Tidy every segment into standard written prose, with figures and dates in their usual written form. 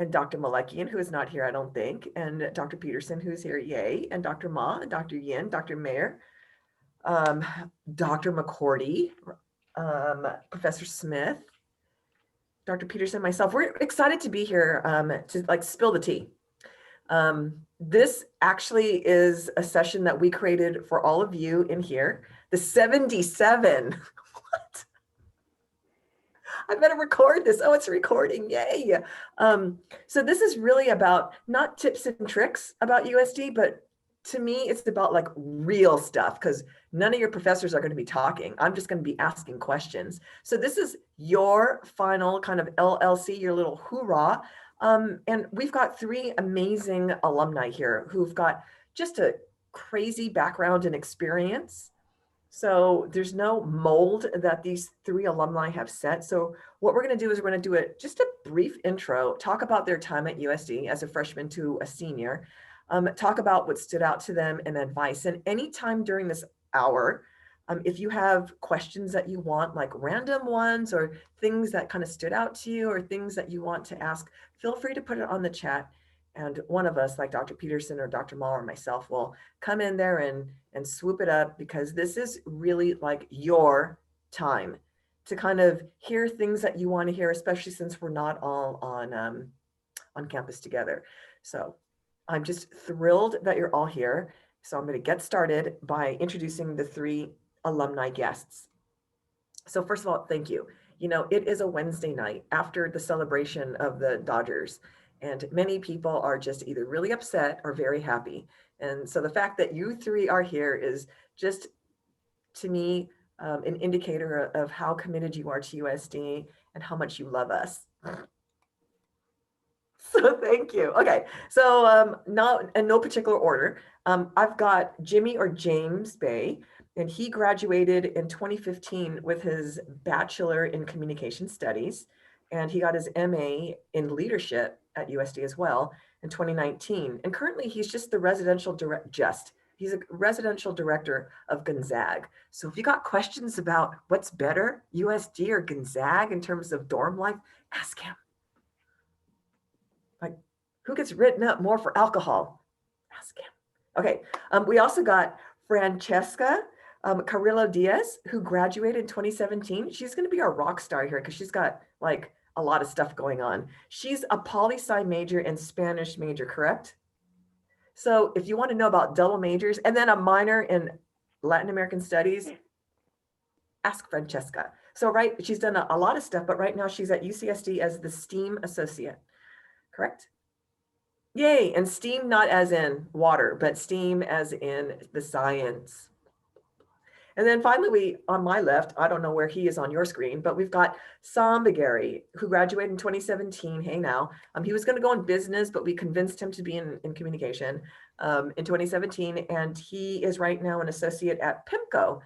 and Dr. Malekian, who is not here, I don't think, and Dr. Peterson, who's here, yay, and Dr. Ma, and Dr. Yin, Dr. Mayer, um, Dr. McCordy, Professor Smith, Dr. Peterson, myself. We're excited to be here to like spill the tea. This actually is a session that we created for all of you in here. The 77. What? I better record this. Oh, it's recording. Yay. So this is really about not tips and tricks about USD, but to me, it's about like real stuff because none of your professors are going to be talking. I'm just going to be asking questions. So this is your final kind of LLC, your little hoorah. And we've got 3 amazing alumni here who've got just a crazy background and experience. So there's no mold that these 3 alumni have set. So what we're going to do is we're going to do just a brief intro, talk about their time at USD as a freshman to a senior, talk about what stood out to them and advice. And anytime during this hour, if you have questions that you want, like random ones or things that kind of stood out to you or things that you want to ask, feel free to put it on the chat. And one of us, like Dr. Peterson or Dr. Ma or myself, will come in there and swoop it up because this is really like your time to kind of hear things that you want to hear, especially since we're not all on campus together. So I'm just thrilled that you're all here. So I'm going to get started by introducing the 3 alumni guests. So first of all, thank you. You know, it is a Wednesday night after the celebration of the Dodgers, and many people are just either really upset or very happy. And so the fact that you 3 are here is just, to me, an indicator of how committed you are to USD and how much you love us. So thank you. Okay, so now in no particular order, I've got Jimmy or James Bay, and he graduated in 2015 with his Bachelor in Communication Studies, and he got his MA in Leadership at USD as well in 2019. And currently he's just the he's a residential director of Gonzaga. So if you got questions about what's better, USD or Gonzaga in terms of dorm life, ask him. Like, who gets written up more for alcohol? Ask him. Okay, we also got Francesca Carrillo Diaz, who graduated in 2017. She's going to be our rock star here because she's got like a lot of stuff going on. She's a poli-sci major and Spanish major, correct? So if you want to know about double majors and then a minor in Latin American studies, ask Francesca. So right, she's done a lot of stuff, but right now she's at UCSD as the STEAM associate, correct? Yay, and STEAM not as in water, but STEAM as in the science. And then finally, on my left, I don't know where he is on your screen, but we've got Sambagari, who graduated in 2017. Hey now, he was going to go in business, but we convinced him to be in communication in 2017. And he is right now an associate at PIMCO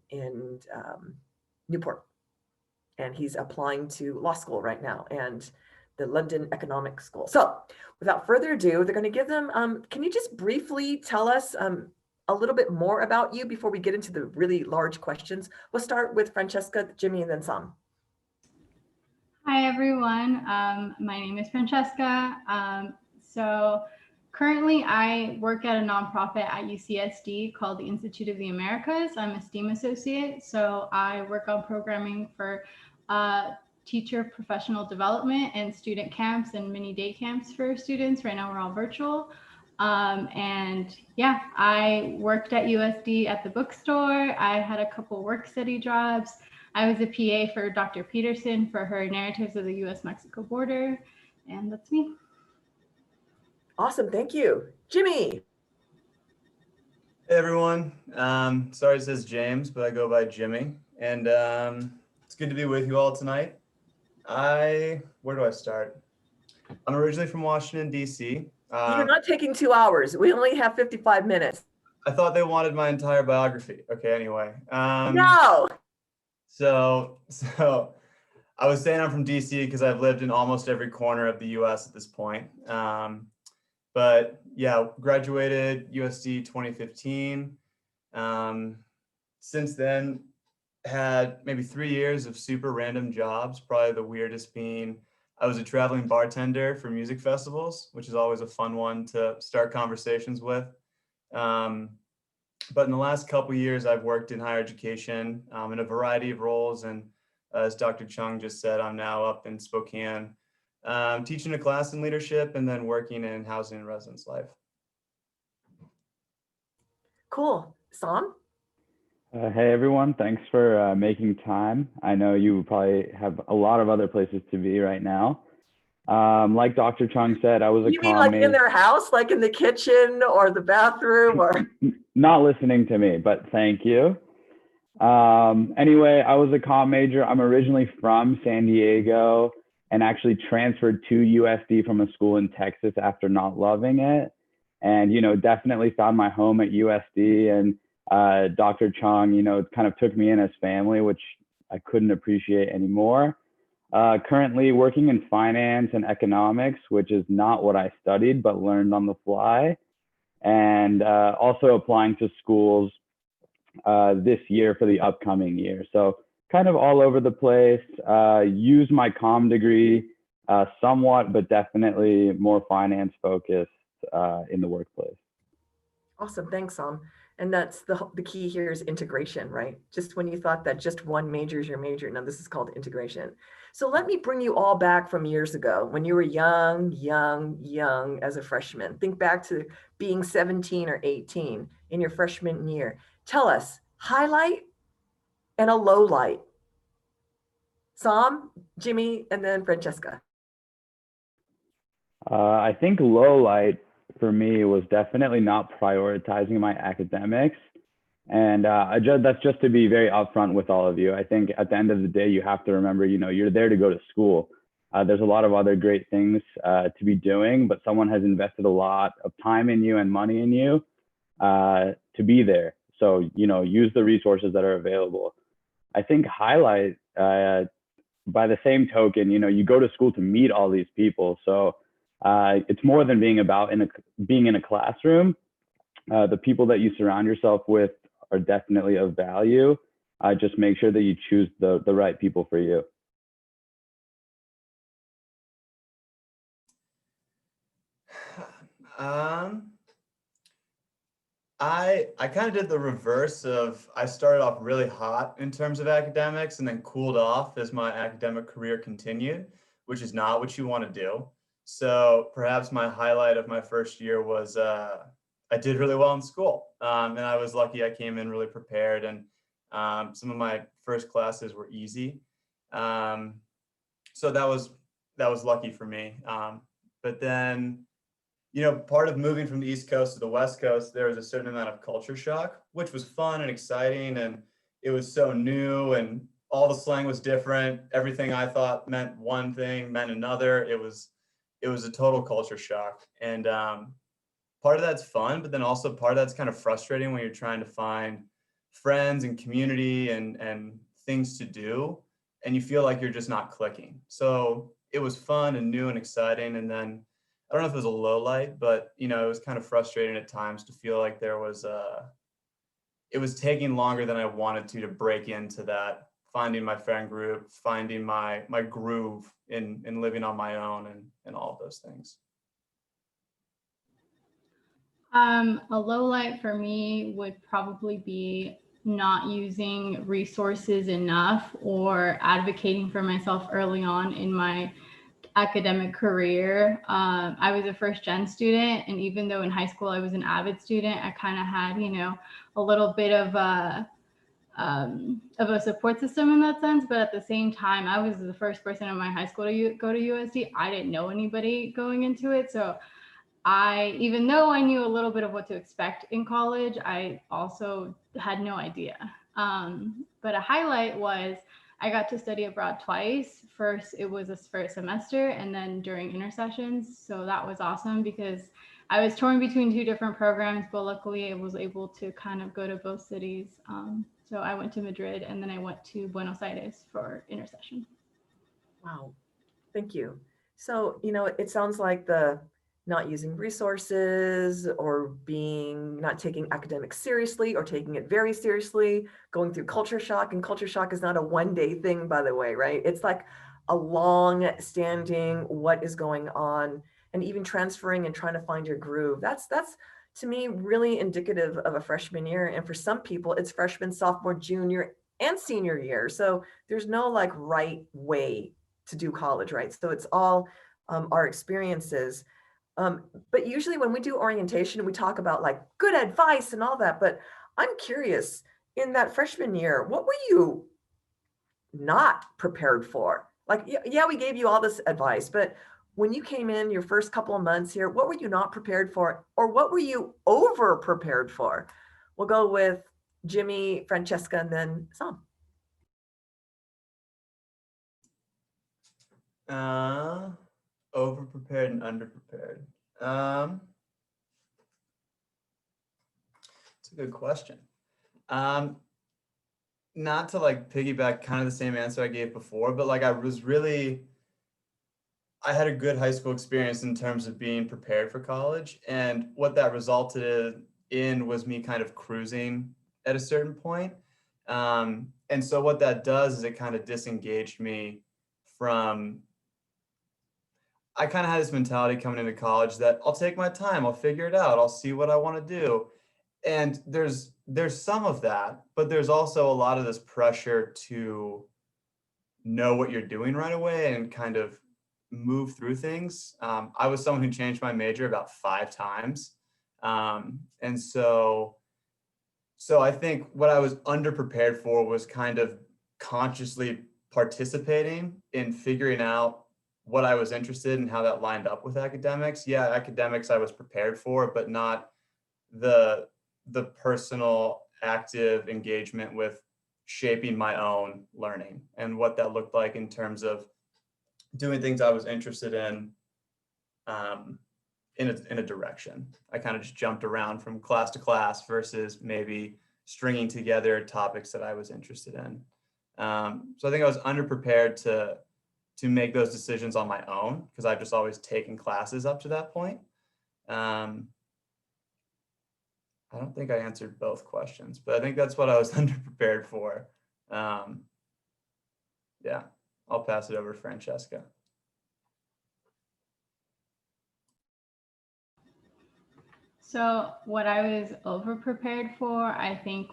in Newport. And he's applying to law school right now and the London Economic School. So without further ado, they're going to give them, can you just briefly tell us a little bit more about you before we get into the really large questions? We'll start with Francesca, Jimmy, and then Sam. Hi, everyone. My name is Francesca. So currently I work at a nonprofit at UCSD called the Institute of the Americas. I'm a STEAM associate. So I work on programming for teacher professional development and student camps and mini day camps for students. Right now we're all virtual. And yeah, I worked at USD at the bookstore. I had a couple work study jobs. I was a PA for Dr. Peterson for her narratives of the US-Mexico border. And that's me. Awesome, thank you. Jimmy. Hey everyone, sorry it says James, but I go by Jimmy. And it's good to be with you all tonight. Where do I start? I'm originally from Washington, DC. You're not taking 2 hours. We only have 55 minutes. I thought they wanted my entire biography. Okay, anyway. No. So I was saying I'm from DC because I've lived in almost every corner of the US at this point. But yeah, graduated USD 2015. Since then, had maybe 3 years of super random jobs, probably the weirdest being I was a traveling bartender for music festivals, which is always a fun one to start conversations with. Um, but in the last couple of years, I've worked in higher education in a variety of roles. And as Dr. Chung just said, I'm now up in Spokane, teaching a class in leadership and then working in housing and residence life. Cool. Sam? Hey everyone, thanks for making time. I know you probably have a lot of other places to be right now. Like Dr. Chung said, I was a You mean like in their house, like in the kitchen or the bathroom or? Not listening to me, but thank you. Anyway, I was a comm major. I'm originally from San Diego and actually transferred to USD from a school in Texas after not loving it. And, definitely found my home at USD, and Dr. Chung, kind of took me in as family, which I couldn't appreciate anymore. Currently working in finance and economics, which is not what I studied, but learned on the fly. And also applying to schools this year for the upcoming year. So kind of all over the place, use my comm degree somewhat, but definitely more finance focused in the workplace. Awesome. Thanks, Sam. And that's the key here is integration, right? Just when you thought that just one major is your major, now this is called integration. So let me bring you all back from years ago when you were young as a freshman. Think back to being 17 or 18 in your freshman year. Tell us, highlight and a low light. Sam, Jimmy, and then Francesca. I think low light for me was definitely not prioritizing my academics. And that's just to be very upfront with all of you. I think at the end of the day, you have to remember, you're there to go to school. There's a lot of other great things to be doing, but someone has invested a lot of time in you and money in you to be there. So, use the resources that are available. I think highlight, by the same token, you go to school to meet all these people. So it's more than being in a classroom. The people that you surround yourself with are definitely of value. Just make sure that you choose the right people for you. I kind of did the reverse of, I started off really hot in terms of academics and then cooled off as my academic career continued, which is not what you want to do. So perhaps my highlight of my first year was I did really well in school. And I was lucky I came in really prepared, and some of my first classes were easy. So that was lucky for me. But then, part of moving from the East Coast to the West Coast, there was a certain amount of culture shock, which was fun and exciting. And it was so new and all the slang was different. Everything I thought meant one thing meant another. It was a total culture shock. And part of that's fun, but then also part of that's kind of frustrating when you're trying to find friends and community and things to do, and you feel like you're just not clicking. So it was fun and new and exciting. And then I don't know if it was a low light, but it was kind of frustrating at times to feel like it was taking longer than I wanted to break into that, finding my friend group, finding my groove in living on my own and all of those things. A low light for me would probably be not using resources enough or advocating for myself early on in my academic career. I was a first gen student, and even though in high school I was an avid student, I kind of had, a little bit of a support system in that sense. But at the same time, I was the first person in my high school to go to USD. I didn't know anybody going into it. So even though I knew a little bit of what to expect in college, I also had no idea. But a highlight was I got to study abroad twice. First, it was a first semester, and then during intersessions. So that was awesome because I was torn between two different programs, but luckily I was able to kind of go to both cities. So I went to Madrid, and then I went to Buenos Aires for intersession. Wow. Thank you. So, it sounds like the not using resources or not taking academics seriously or taking it very seriously, going through culture shock. And culture shock is not a one-day thing, by the way, right? It's like a long standing what is going on, and even transferring and trying to find your groove. That's to me really indicative of a freshman year. And for some people, it's freshman, sophomore, junior, and senior year. So there's no like right way to do college, right? So it's all our experiences. But usually when we do orientation, we talk about like good advice and all that. But I'm curious, in that freshman year, what were you not prepared for? Like, yeah, we gave you all this advice, but when you came in your first couple of months here, what were you not prepared for? Or what were you over prepared for? We'll go with Jimmy, Francesca, and then Sam. Over prepared and under prepared. It's a good question. Not to like piggyback kind of the same answer I gave before, but like I had a good high school experience in terms of being prepared for college. And what that resulted in was me kind of cruising at a certain point. And so what that does is it kind of disengaged me from, I kind of had this mentality coming into college that I'll take my time, I'll figure it out, I'll see what I want to do. And there's some of that, but there's also a lot of this pressure to know what you're doing right away and kind of move through things. I was someone who changed my major about 5 times. And so I think what I was underprepared for was kind of consciously participating in figuring out what I was interested in, how that lined up with academics. Yeah, academics I was prepared for, but not the personal active engagement with shaping my own learning and what that looked like in terms of doing things I was interested in a direction. I kind of just jumped around from class to class versus maybe stringing together topics that I was interested in. So I think I was underprepared to make those decisions on my own because I've just always taken classes up to that point. I don't think I answered both questions, but I think that's what I was underprepared for. Yeah, I'll pass it over to Francesca. So what I was over prepared for, I think,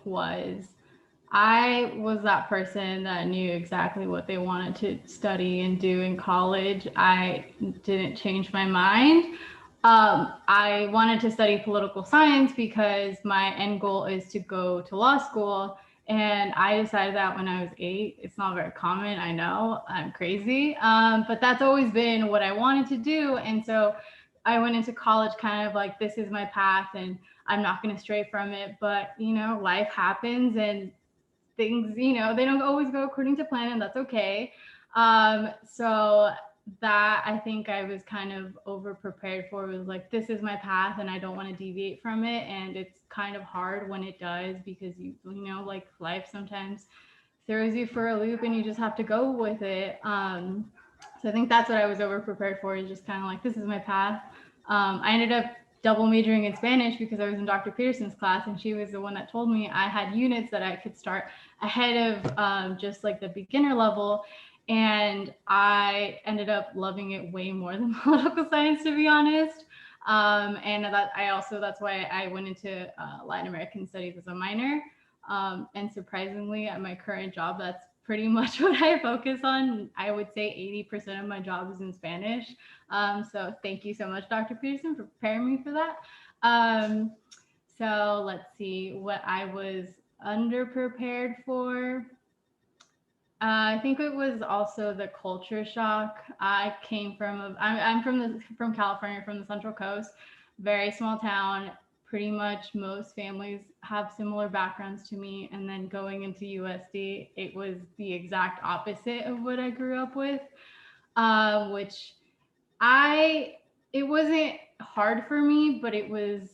I was that person that knew exactly what they wanted to study and do in college. I didn't change my mind. I wanted to study political science because my end goal is to go to law school. And I decided that when I was 8. It's not very common, I know, I'm crazy. But that's always been what I wanted to do. And so I went into college kind of like, this is my path and I'm not going to stray from it. But, life happens and things, they don't always go according to plan, and that's okay. So that I think I was kind of over prepared for. It was like, this is my path and I don't want to deviate from it. And it's kind of hard when it does because like life sometimes throws you for a loop and you just have to go with it. So I think that's what I was over prepared for, is just kind of like, this is my path. I ended up double majoring in Spanish because I was in Dr. Peterson's class, and she was the one that told me I had units that I could start ahead of just like the beginner level. And I ended up loving it way more than political science, to be honest. And that's why I went into Latin American studies as a minor. And surprisingly, at my current job, that's pretty much what I focus on. I would say 80% of my job is in Spanish. So thank you so much, Dr. Peterson, for preparing me for that. So let's see what I was underprepared for. I think it was also the culture shock. I came from I'm from California, from the Central Coast, very small town. Pretty much most families have similar backgrounds to me, and then going into USD, it was the exact opposite of what I grew up with, which it wasn't hard for me, but it was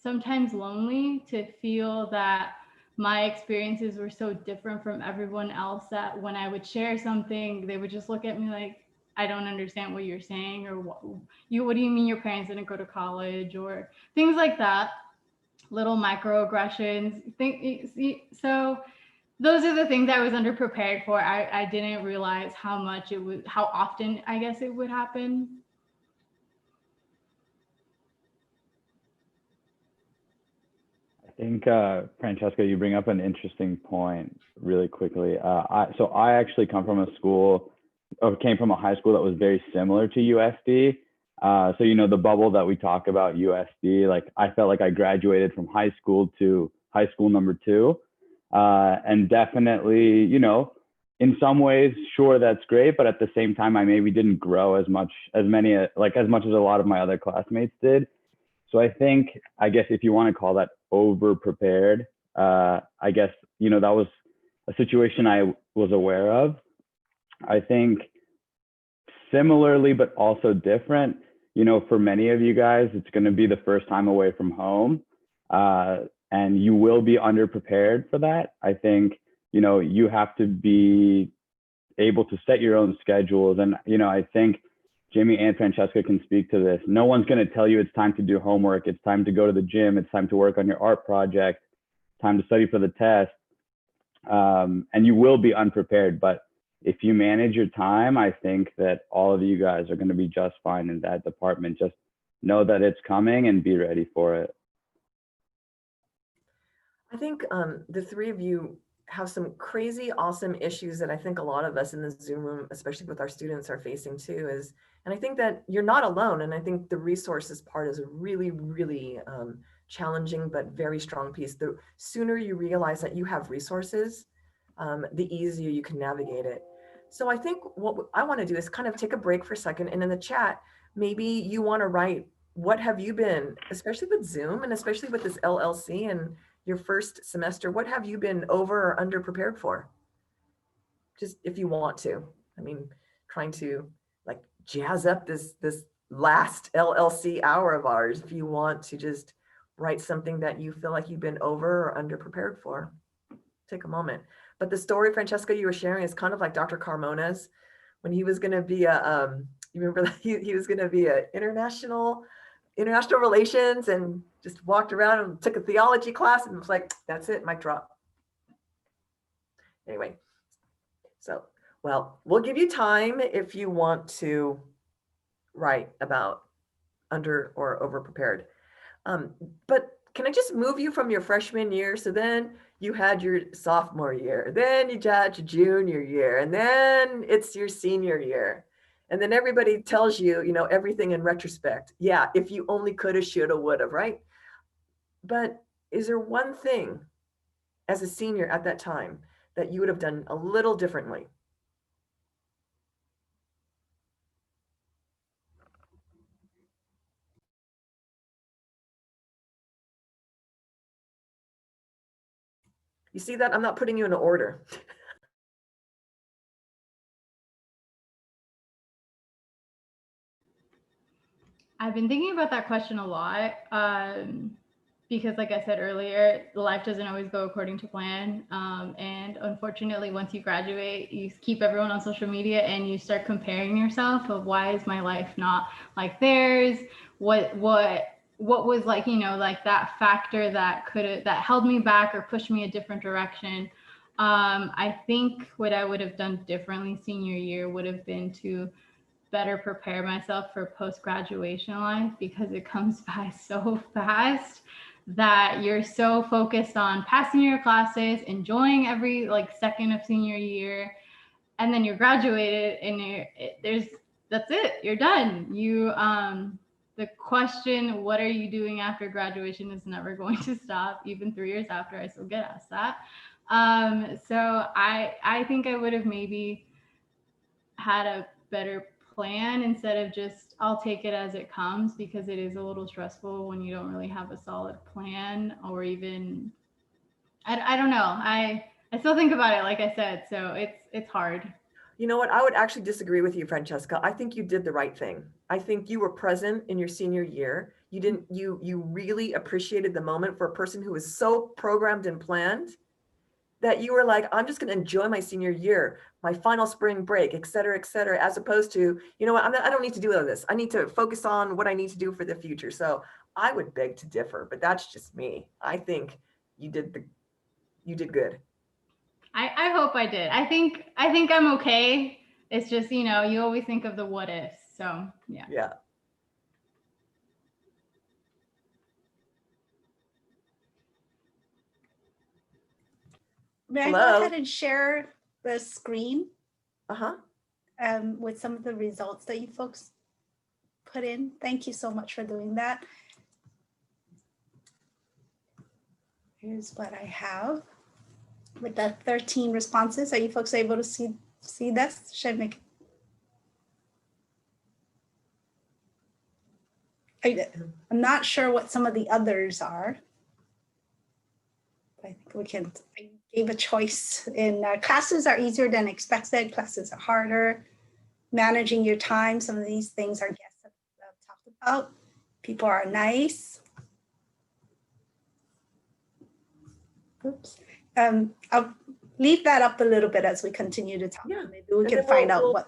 sometimes lonely to feel that my experiences were so different from everyone else that when I would share something, they would just look at me like, I don't understand what you're saying, or what do you mean your parents didn't go to college, or things like that, little microaggressions. So those are the things I was underprepared for. I didn't realize how much it would, how often I guess it would happen. I think, Francesca, you bring up an interesting point really quickly. So I actually come from a school, or came from a high school that was very similar to USD. So, you know, the bubble that we talk about, USD, like I felt like I graduated from high school to high school number two. And definitely, you know, in some ways, sure, that's great. But at the same time, I maybe didn't grow as much as many, like as much as a lot of my other classmates did. So I think, I guess if you want to call that over prepared, I guess, you know, that was a situation I was aware of. I think similarly, but also different, you know, for many of you guys, it's going to be the first time away from home. And you will be underprepared for that. I think, you know, you have to be able to set your own schedules. And, you know, I think Jimmy and Francesca can speak to this. No one's going to tell you it's time to do homework. It's time to go to the gym. It's time to work on your art project, time to study for the test. And you will be unprepared. But if you manage your time, I think that all of you guys are going to be just fine in that department. Just know that it's coming and be ready for it. I think the three of you have some crazy awesome issues that I think a lot of us in the Zoom room, especially with our students, are facing too. And I think that you're not alone. And I think the resources part is a really, really challenging but very strong piece. The sooner you realize that you have resources, the easier you can navigate it. So I think what I want to do is kind of take a break for a second, and in the chat, maybe you want to write, what have you been, especially with Zoom and especially with this LLC and your first semester, what have you been over or under prepared for? Just if you want to. I mean, trying to like jazz up this last LLC hour of ours, if you want to just write something that you feel like you've been over or under prepared for. Take a moment. But the story, Francesca, you were sharing is kind of like Dr. Carmona's when he was going to be a, you remember that he was going to be a international relations, and just walked around and took a theology class and was like, that's it, mic drop. Anyway, so, well, we'll give you time if you want to write about under or over prepared. But can I just move you from your freshman year? So then you had your sophomore year, then you had your junior year, and then it's your senior year. And then everybody tells you, you know, everything in retrospect. Yeah, if you only coulda, shoulda, woulda, right? But is there one thing as a senior at that time that you would have done a little differently? You see that? I'm not putting you in order. I've been thinking about that question a lot because, like I said earlier, life doesn't always go according to plan. And unfortunately, once you graduate, you keep everyone on social media and you start comparing yourself of why is my life not like theirs? What was like, you know, like that factor that that held me back or pushed me a different direction. I think what I would have done differently senior year would have been to better prepare myself for post-graduation life, because it comes by so fast that you're so focused on passing your classes, enjoying every like second of senior year, and then you're graduated and that's it, you're done. The question, what are you doing after graduation, is never going to stop. Even 3 years after, I still get asked that. So I think I would have maybe had a better plan instead of just I'll take it as it comes, because it is a little stressful when you don't really have a solid plan, or even I don't know. I still think about it, like I said, so it's hard. You know what? I would actually disagree with you, Francesca. I think you did the right thing. I think you were present in your senior year. You really appreciated the moment for a person who was so programmed and planned that you were like, I'm just going to enjoy my senior year, my final spring break, et cetera, as opposed to, you know what, I don't need to do all this. I need to focus on what I need to do for the future. So I would beg to differ, but that's just me. I think you did good. I hope I did. I think I'm okay. It's just, you know, you always think of the what ifs. So yeah. Yeah. May I go Hello? ahead and share the screen Uh-huh. with some of the results that you folks put in? Thank you so much for doing that. Here's what I have with the 13 responses. Are you folks able to see this? Should I make I'm not sure what some of the others are. I think we can, I gave a choice in classes are easier than expected. Classes are harder. Managing your time. Some of these things our guests have talked about. People are nice. Oops. I'll leave that up a little bit as we continue to talk. Yeah. Maybe we And can then find out what.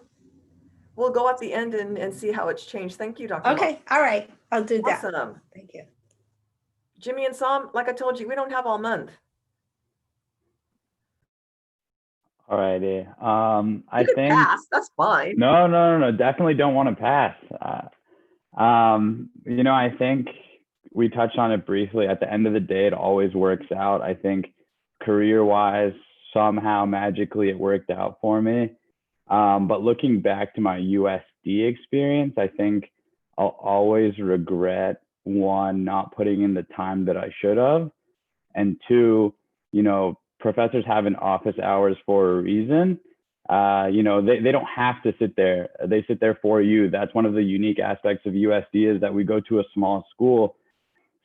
We'll go at the end and see how it's changed. Thank you, Dr. Okay, all right, I'll do that. Awesome. Thank you. Jimmy and Sam, like I told you, we don't have all month. All righty. I You can think pass. That's fine. no. Definitely don't want to pass. You know, I think we touched on it briefly. At the end of the day, it always works out. I think career-wise, somehow magically it worked out for me. But looking back to my USD experience, I think I'll always regret, one, not putting in the time that I should have, and two, you know, professors have an office hours for a reason. You know, they don't have to sit there. They sit there for you. That's one of the unique aspects of USD is that we go to a small school.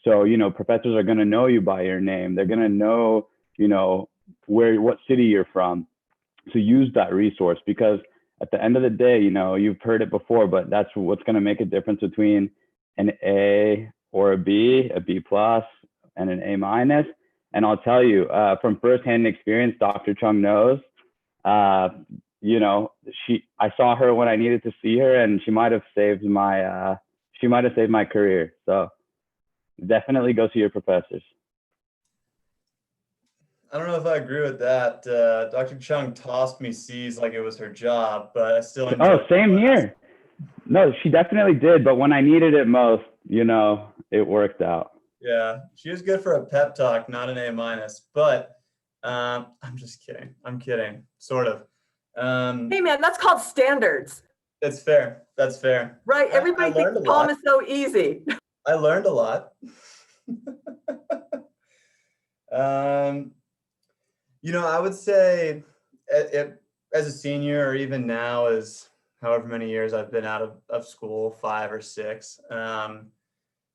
So, you know, professors are going to know you by your name. They're going to know, you know, what city you're from. So use that resource, because at the end of the day, you know, you've heard it before, but that's what's going to make a difference between an A or a B plus, and an A minus. And I'll tell you from firsthand experience, Dr. Chung knows, you know, I saw her when I needed to see her, and she might have saved my career. So definitely go see your professors. I don't know if I agree with that. Dr. Chung tossed me C's like it was her job, but I still enjoyed Oh, same here. No, she definitely did. But when I needed it most, you know, it worked out. Yeah, she was good for a pep talk, not an A minus. But I'm just kidding. I'm kidding, sort of. Hey man, that's called standards. That's fair. That's fair. Right? Everybody thinks Tom is so easy. I learned a lot. You know, I would say as a senior, or even now, as however many years I've been out of school, 5 or 6,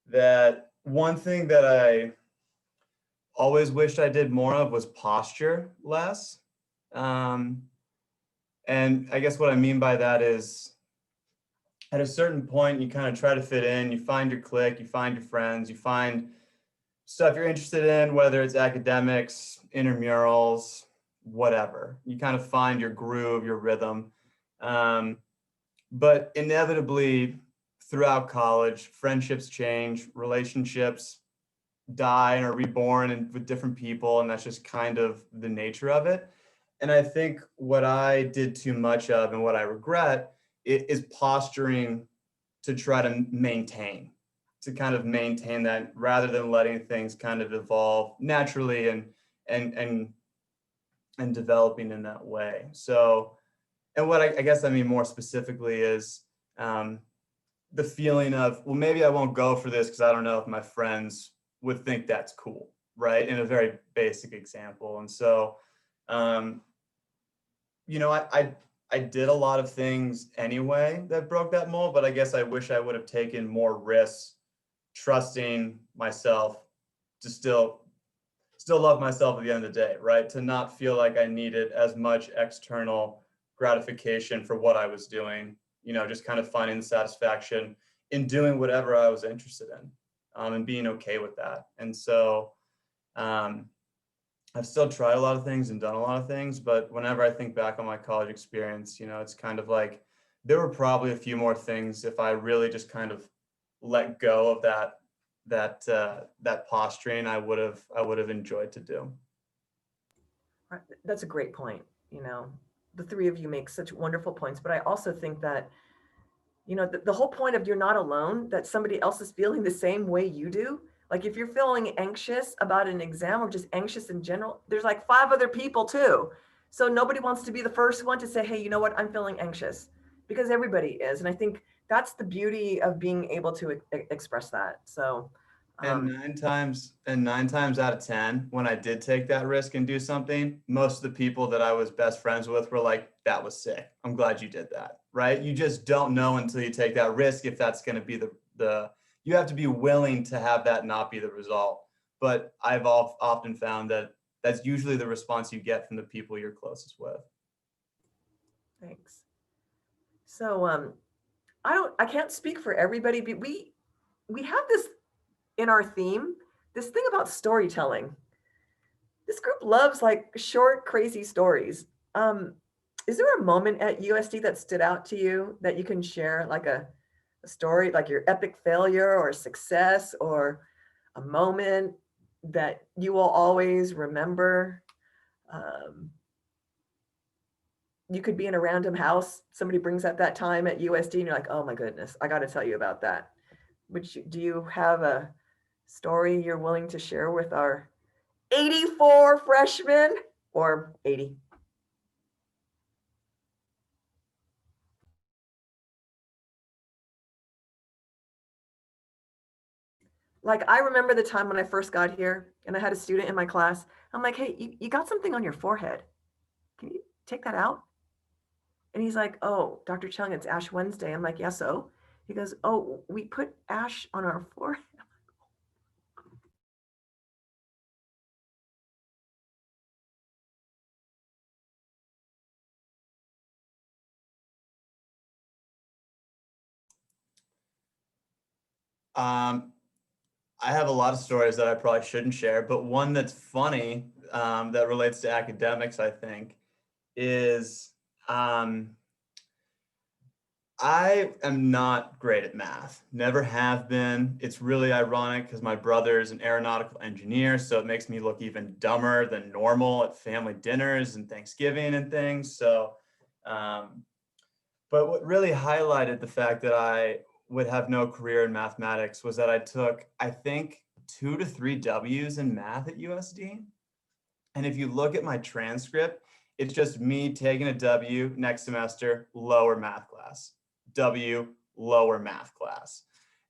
that one thing that I always wished I did more of was posture less. And I guess what I mean by that is at a certain point, you kind of try to fit in, you find your clique, you find your friends, you find stuff you're interested in, whether it's academics, intramurals, whatever. You kind of find your groove, your rhythm. But inevitably, throughout college, friendships change, relationships die and are reborn and with different people, and that's just kind of the nature of it. And I think what I did too much of and what I regret is posturing to try to maintain that rather than letting things kind of evolve naturally and developing in that way. So, and what I guess I mean more specifically is the feeling of, well, maybe I won't go for this because I don't know if my friends would think that's cool, right? In a very basic example. And so, you know, I did a lot of things anyway that broke that mold, but I guess I wish I would have taken more risks, trusting myself to still love myself at the end of the day, right? To not feel like I needed as much external gratification for what I was doing, you know, just kind of finding the satisfaction in doing whatever I was interested in, and being okay with that. And so I've still tried a lot of things and done a lot of things, but whenever I think back on my college experience, you know, it's kind of like there were probably a few more things if I really just kind of let go of that posturing, I would have enjoyed to do. That's a great point. You know, the three of you make such wonderful points, but I also think that, you know, the whole point of you're not alone, that somebody else is feeling the same way you do. Like if you're feeling anxious about an exam or just anxious in general, there's like 5 other people too. So nobody wants to be the first one to say, hey, you know what, I'm feeling anxious, because everybody is. And I think that's the beauty of being able to express that. So, And nine times out of 10, when I did take that risk and do something, most of the people that I was best friends with were like, that was sick. I'm glad you did that. Right. You just don't know until you take that risk if that's going to be the you have to be willing to have that not be the result. But I've often found that that's usually the response you get from the people you're closest with. thanks. So I can't speak for everybody, but we have this in our theme, this thing about storytelling. This group loves like short, crazy stories. Is there a moment at USD that stood out to you that you can share, like a story, like your epic failure or success, or a moment that you will always remember? You could be in a random house, somebody brings up that time at USD, and you're like, oh my goodness, I got to tell you about that. Do you have a story you're willing to share with our 84 freshmen, or 80? Like, I remember the time when I first got here and I had a student in my class. I'm like, hey, you got something on your forehead. Can you take that out? And he's like, oh, Dr. Chung, it's Ash Wednesday. I'm like, yeah, so? He goes, oh, we put ash on our forehead. I have a lot of stories that I probably shouldn't share, but one that's funny that relates to academics, I think, is I am not great at math, never have been. It's really ironic because my brother is an aeronautical engineer, so it makes me look even dumber than normal at family dinners and Thanksgiving and things. So, but what really highlighted the fact that I would have no career in mathematics was that I took, I think, 2 to 3 W's in math at USD. And if you look at my transcript, it's just me taking a W next semester, lower math class, W, lower math class.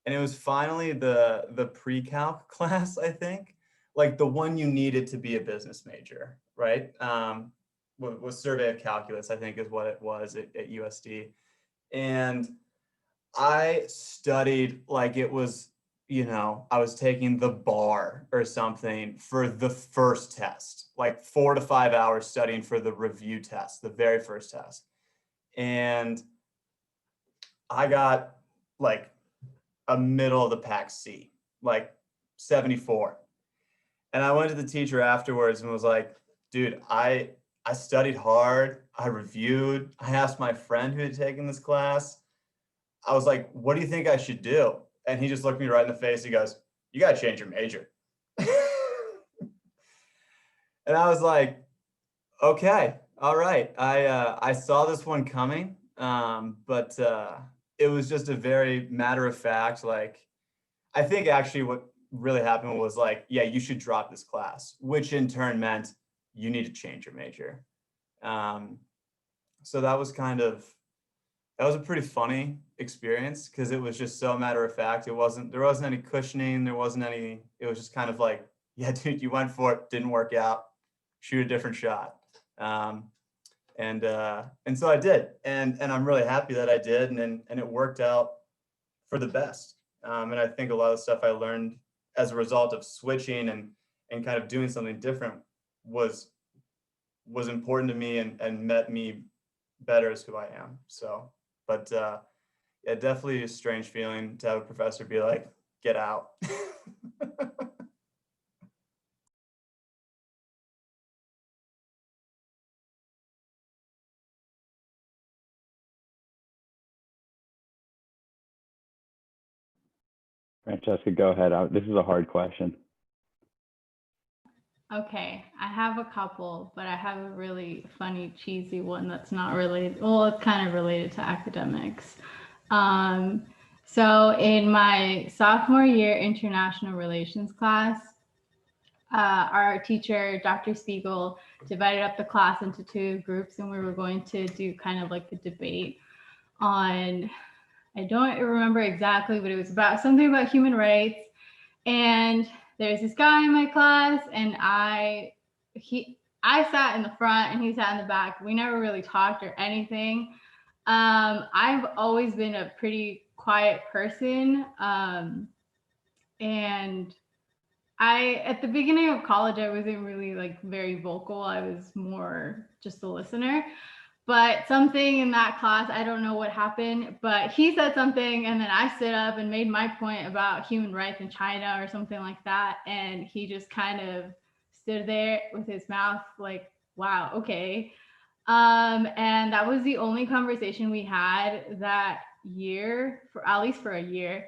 And it was finally the pre-calc class, I think, like the one you needed to be a business major, right? Was survey of calculus, I think is what it was at USD. And I studied like it was, you know, I was taking the bar or something for the first test, like 4 to 5 hours studying for the review test, the very first test. And I got like a middle of the pack C, like 74. And I went to the teacher afterwards and was like, dude, I studied hard. I reviewed. I asked my friend who had taken this class. I was like, what do you think I should do? And he just looked me right in the face. He goes, you got to change your major. And I was like, okay, all right. I saw this one coming, but it was just a very matter of fact. Like, I think actually what really happened was like, yeah, you should drop this class, which in turn meant you need to change your major. So that was a pretty funny experience because it was just so matter of fact. There wasn't any cushioning. It was just kind of like, yeah, dude, you went for it, didn't work out, shoot a different shot. And so I did, and I'm really happy that I did, and it worked out for the best. And I think a lot of stuff I learned as a result of switching and kind of doing something different was important to me and met me better as who I am. So, but yeah, definitely a strange feeling to have a professor be like, get out. Francesca, go ahead. This is a hard question. Okay, I have a couple, but I have a really funny, cheesy one that's not related. Well, it's kind of related to academics. Um, so in my sophomore year international relations class, our teacher, Dr. Spiegel, divided up the class into two groups, and we were going to do kind of like the debate on, I don't remember exactly, but it was about something about human rights. And there's this guy in my class, and I sat in the front and he sat in the back. We never really talked or anything. I've always been a pretty quiet person. And at the beginning of college, I wasn't really like very vocal. I was more just a listener. But something in that class, I don't know what happened, but he said something, and then I stood up and made my point about human rights in China or something like that. And he just kind of stood there with his mouth like, wow, okay. And that was the only conversation we had that year, for at least for a year.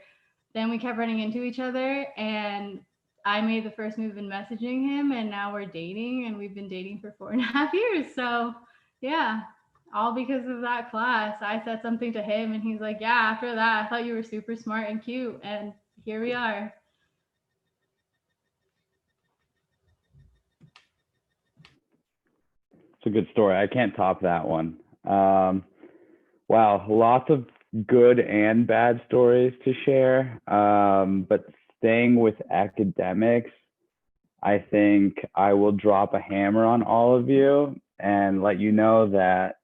Then we kept running into each other, and I made the first move in messaging him, and now we're dating, and we've been dating for 4.5 years. So yeah, all because of that class. I said something to him, and he's like, yeah, after that, I thought you were super smart and cute, and here we are. It's a good story. I can't top that one. Wow, lots of good and bad stories to share. But staying with academics, I think I will drop a hammer on all of you and let you know that,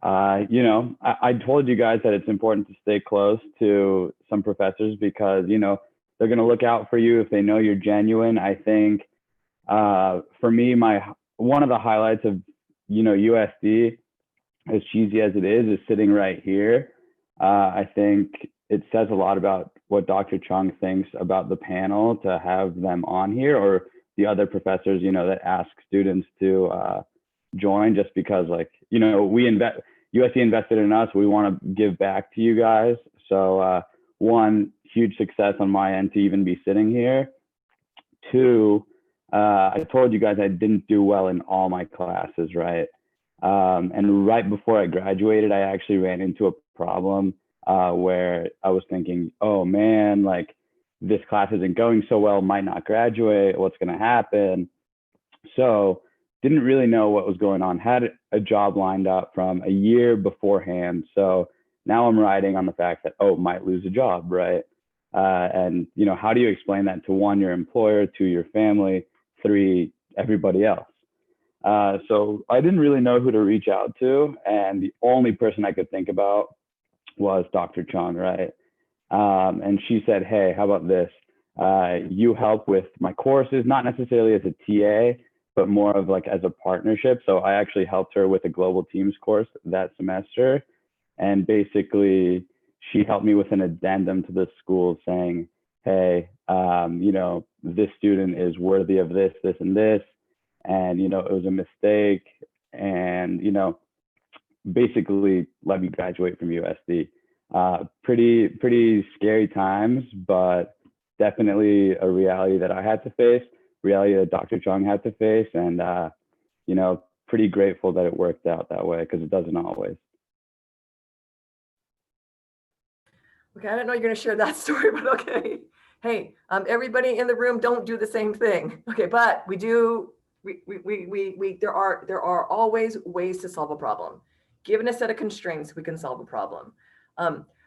I told you guys that it's important to stay close to some professors because, they're going to look out for you if they know you're genuine. I think for me, one of the highlights of, USD, as cheesy as it is sitting right here. I think it says a lot about what Dr. Chung thinks about the panel to have them on here, or the other professors, that ask students to join, just because, USC invested in us. We want to give back to you guys. So one, huge success on my end to even be sitting here. Two, I told you guys I didn't do well in all my classes, right? And right before I graduated, I actually ran into a problem where I was thinking, oh man, like this class isn't going so well, might not graduate, what's going to happen? So didn't really know what was going on, had a job lined up from a year beforehand. So now I'm riding on the fact that, oh, might lose a job, right? And, how do you explain that to one, your employer, two, your family, three, everybody else? So I didn't really know who to reach out to. And the only person I could think about was Dr. Chung, right? And she said, hey, how about this? You help with my courses, not necessarily as a TA, but more of like as a partnership. So I actually helped her with a global teams course that semester. And basically, she helped me with an addendum to the school saying, hey, this student is worthy of this, this, and this. And, it was a mistake. And, basically let me graduate from USD. Pretty scary times, but definitely a reality that I had to face, reality that Dr. Chung had to face. And, pretty grateful that it worked out that way, because it doesn't always. Okay, I didn't know you're going to share that story, but okay. Hey, everybody in the room, don't do the same thing. Okay, but there are always ways to solve a problem. Given a set of constraints, we can solve a problem.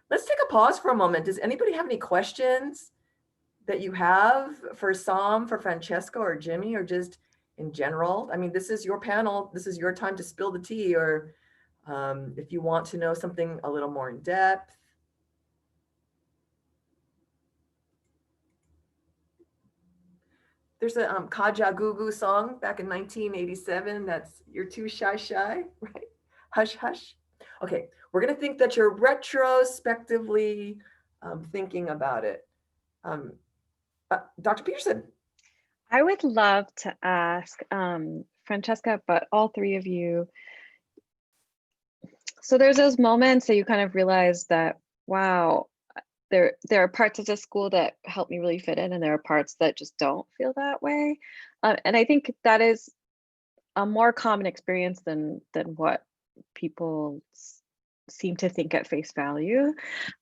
Let's take a pause for a moment. Does anybody have any questions that you have for Sam, for Francesca, or Jimmy, or just in general? I mean, this is your panel. This is your time to spill the tea, or if you want to know something a little more in depth. There's a Kaja Gugu song back in 1987. That's "You're Too Shy Shy," right? Hush, hush. Okay, we're going to think that you're retrospectively thinking about it. Dr. Peterson. I would love to ask Francesca, but all three of you. So there's those moments that you kind of realize that, wow, there are parts of the school that help me really fit in, and there are parts that just don't feel that way. And I think that is a more common experience than what people seem to think at face value.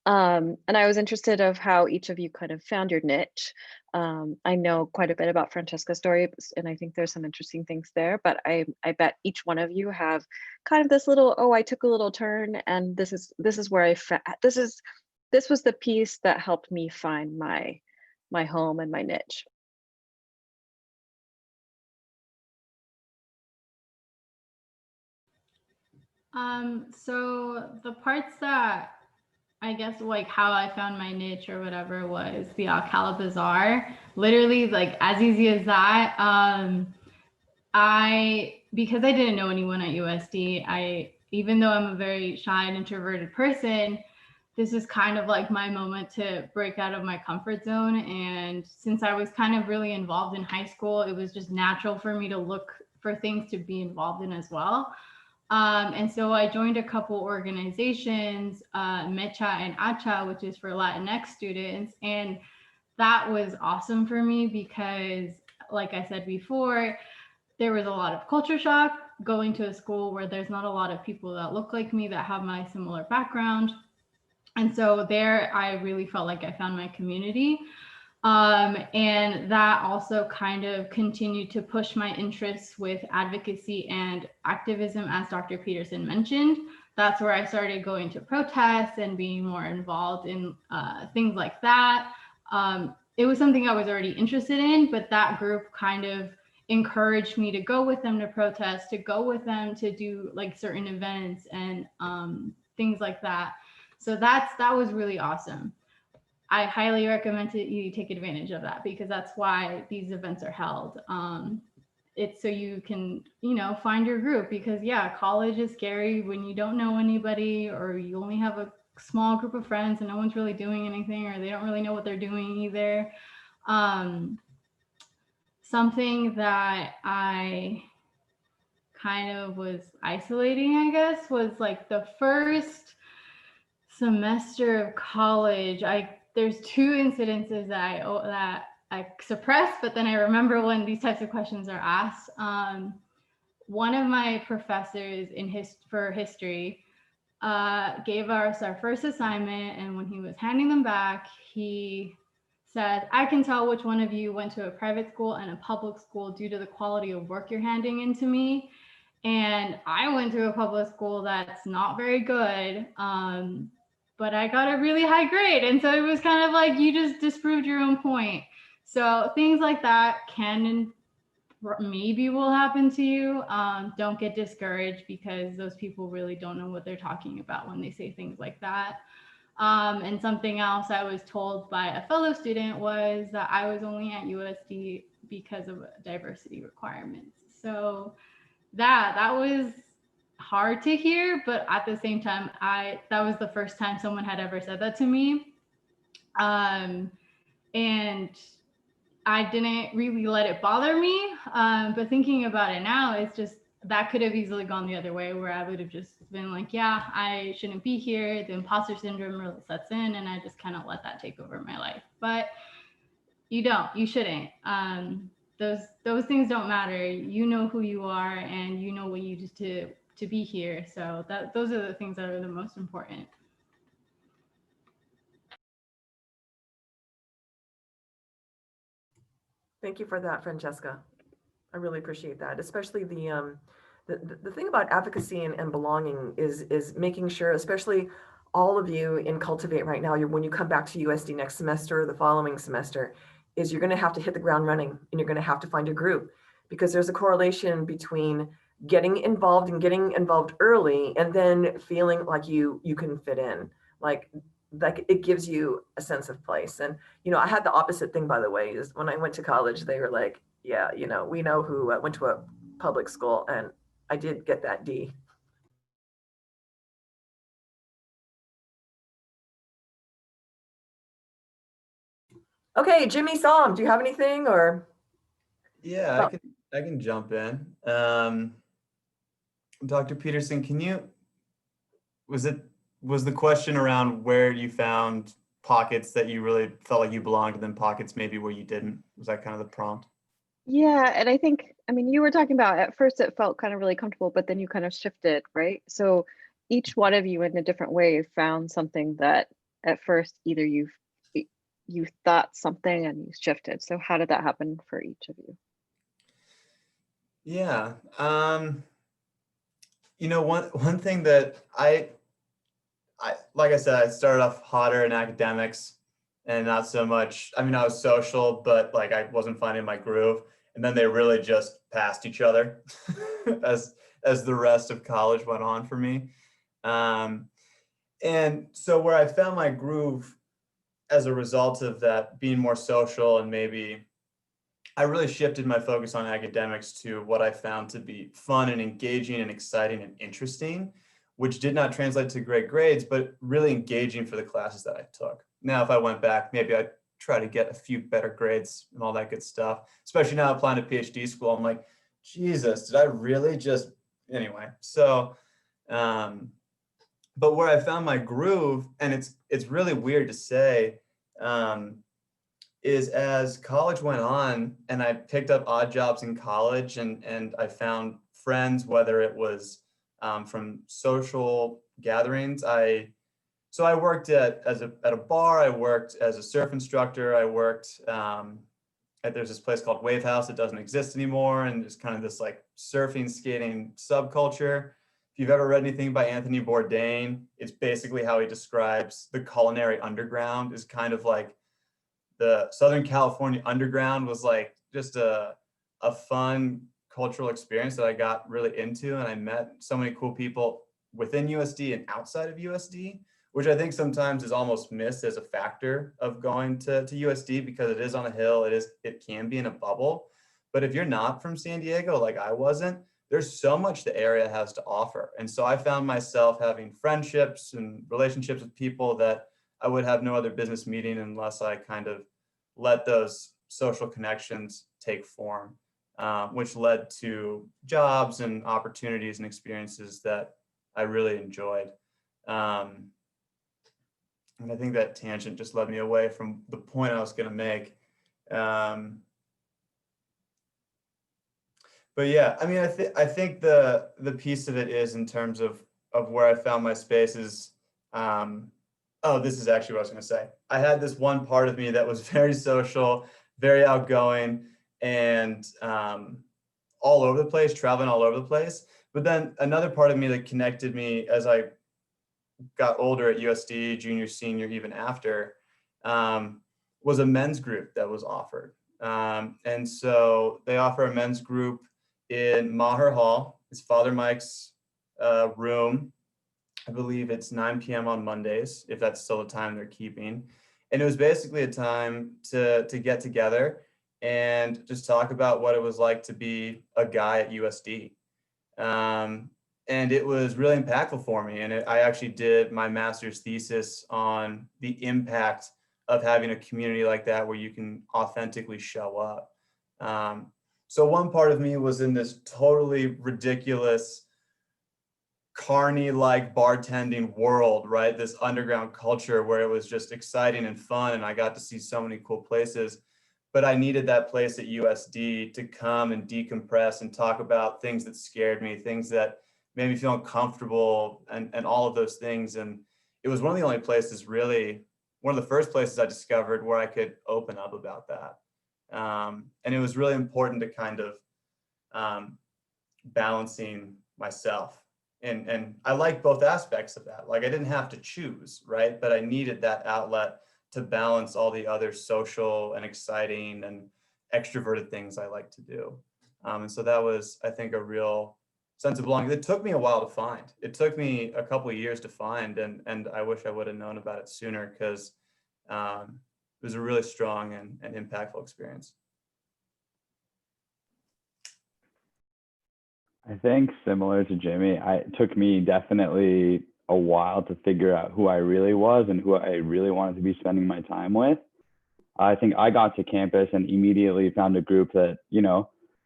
And I was interested of how each of you kind of found your niche. I know quite a bit about Francesca's story, and I think there's some interesting things there, but I bet each one of you have kind of this little, oh, I took a little turn, and this is where this was the piece that helped me find my home and my niche. So the parts that I guess like how I found my niche or whatever was the Alcala Bazaar. Literally, like as easy as that. Because I didn't know anyone at USD, even though I'm a very shy and introverted person, this is kind of like my moment to break out of my comfort zone. And since I was kind of really involved in high school, it was just natural for me to look for things to be involved in as well. And so I joined a couple organizations, Mecha and Acha, which is for Latinx students. And that was awesome for me because, like I said before, there was a lot of culture shock going to a school where there's not a lot of people that look like me that have my similar background. And so there, I really felt like I found my community. And that also kind of continued to push my interests with advocacy and activism, as Dr. Peterson mentioned. That's where I started going to protests and being more involved in things like that. It was something I was already interested in, but that group kind of encouraged me to go with them to protest, to go with them to do like certain events and things like that. So that was really awesome. I highly recommend that you take advantage of that because that's why these events are held. It's so you can, find your group because college is scary when you don't know anybody or you only have a small group of friends and no one's really doing anything or they don't really know what they're doing either. Something that I kind of was isolating, I guess, was like the first semester of college. There's two incidences that I suppressed, but then I remember when these types of questions are asked. One of my professors for history gave us our first assignment, and when he was handing them back, he said, "I can tell which one of you went to a private school and a public school due to the quality of work you're handing in to me." And I went to a public school that's not very good, but I got a really high grade. And so it was kind of like, you just disproved your own point. So things like that can and maybe will happen to you. Don't get discouraged because those people really don't know what they're talking about when they say things like that. And something else I was told by a fellow student was that I was only at USD because of diversity requirements. So that was hard to hear, but at the same time, that was the first time someone had ever said that to me. And I didn't really let it bother me. But thinking about it now, it's just that could have easily gone the other way where I would have just been like, yeah, I shouldn't be here. The imposter syndrome really sets in and I just kind of let that take over my life. But you shouldn't. Those things don't matter. You know who you are and you know what you did to be here. So those are the things that are the most important. Thank you for that, Francesca. I really appreciate that, especially the thing about advocacy and belonging is making sure, especially all of you in Cultivate right now, when you come back to USD next semester or the following semester, is you're going to have to hit the ground running and you're going to have to find a group because there's a correlation between getting involved early and then feeling like you can fit in. Like it gives you a sense of place. And, I had the opposite thing, by the way, is when I went to college, they were like, yeah, we know who went to a public school, and I did get that D. Okay, Jimmy Som, do you have anything or? Yeah, I can jump in. Dr. Peterson, was the question around where you found pockets that you really felt like you belonged, and then pockets maybe where you didn't? Was that kind of the prompt? Yeah, and I think, I mean, you were talking about at first it felt kind of really comfortable, but then you kind of shifted, right? So each one of you in a different way found something that at first either you thought something and you shifted. So how did that happen for each of you? Yeah. You know, one thing that I like I said, I started off hotter in academics and not so much. I mean, I was social, but like I wasn't finding my groove. And then they really just passed each other as the rest of college went on for me. Um, and so where I found my groove as a result of that being more social, and maybe I really shifted my focus on academics to what I found to be fun and engaging and exciting and interesting, which did not translate to great grades, but really engaging for the classes that I took. Now, if I went back, maybe I'd try to get a few better grades and all that good stuff, especially now applying to PhD school. I'm like, Jesus, did I really just, anyway. So, but where I found my groove, and it's really weird to say, is as college went on and I picked up odd jobs in college, and I found friends, whether it was from social gatherings. So I worked at a bar. I worked as a surf instructor. I worked there's this place called Wave House that doesn't exist anymore, and there's kind of this like surfing skating subculture. If you've ever read anything by Anthony Bourdain, it's basically how he describes the culinary underground is kind of like the Southern California underground was like just a fun cultural experience that I got really into. And I met so many cool people within USD and outside of USD, which I think sometimes is almost missed as a factor of going to USD, because it is on a hill. It can be in a bubble. But if you're not from San Diego, like I wasn't, there's so much the area has to offer. And so I found myself having friendships and relationships with people that I would have no other business meeting unless I kind of let those social connections take form, which led to jobs and opportunities and experiences that I really enjoyed. And I think that tangent just led me away from the point I was going to make. But yeah, I mean, I think the piece of it is in terms of where I found my space is, oh, this is actually what I was going to say. I had this one part of me that was very social, very outgoing, and all over the place, traveling all over the place. But then another part of me that connected me as I got older at USD, junior, senior, even after, was a men's group that was offered. And so they offer a men's group in Maher Hall. It's Father Mike's room. I believe it's 9 p.m. on Mondays, if that's still the time they're keeping. And it was basically a time to get together and just talk about what it was like to be a guy at USD. And it was really impactful for me. And I actually did my master's thesis on the impact of having a community like that where you can authentically show up. So one part of me was in this totally ridiculous carny-like bartending world, right? This underground culture where it was just exciting and fun, and I got to see so many cool places. But I needed that place at USD to come and decompress and talk about things that scared me, things that made me feel uncomfortable, and all of those things. And it was one of the only places, really, one of the first places I discovered where I could open up about that. And it was really important to kind of balancing myself. And I like both aspects of that. Like I didn't have to choose, right? But I needed that outlet to balance all the other social and exciting and extroverted things I like to do. And so that was, I think, a real sense of belonging. It took me a while to find. It took me a couple of years to find, and I wish I would have known about it sooner, because it was a really strong and impactful experience. I think similar to Jimmy, it took me definitely a while to figure out who I really was and who I really wanted to be spending my time with. I think I got to campus and immediately found a group that,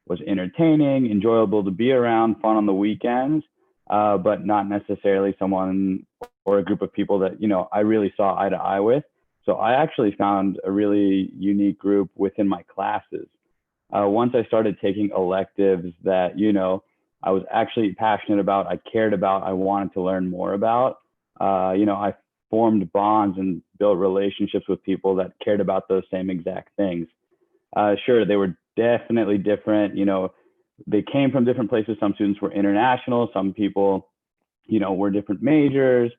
was entertaining, enjoyable to be around, fun on the weekends, but not necessarily someone or a group of people that, I really saw eye to eye with. So I actually found a really unique group within my classes. Once I started taking electives that, I was actually passionate about, I cared about, I wanted to learn more about, I formed bonds and built relationships with people that cared about those same exact things. Sure, they were definitely different. They came from different places. Some students were international. Some people, were different majors.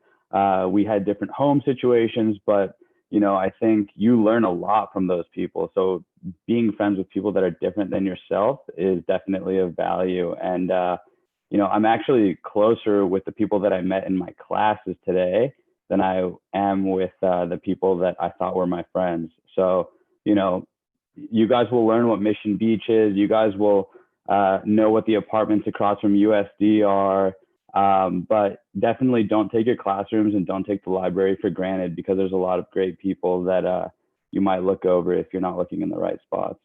We had different home situations, but I think you learn a lot from those people. So being friends with people that are different than yourself is definitely of value. And I'm actually closer with the people that I met in my classes today than I am with the people that I thought were my friends. So you guys will learn what Mission Beach is. You guys will know what the apartments across from USD are. But definitely don't take your classrooms and don't take the library for granted, because there's a lot of great people that you might look over if you're not looking in the right spots.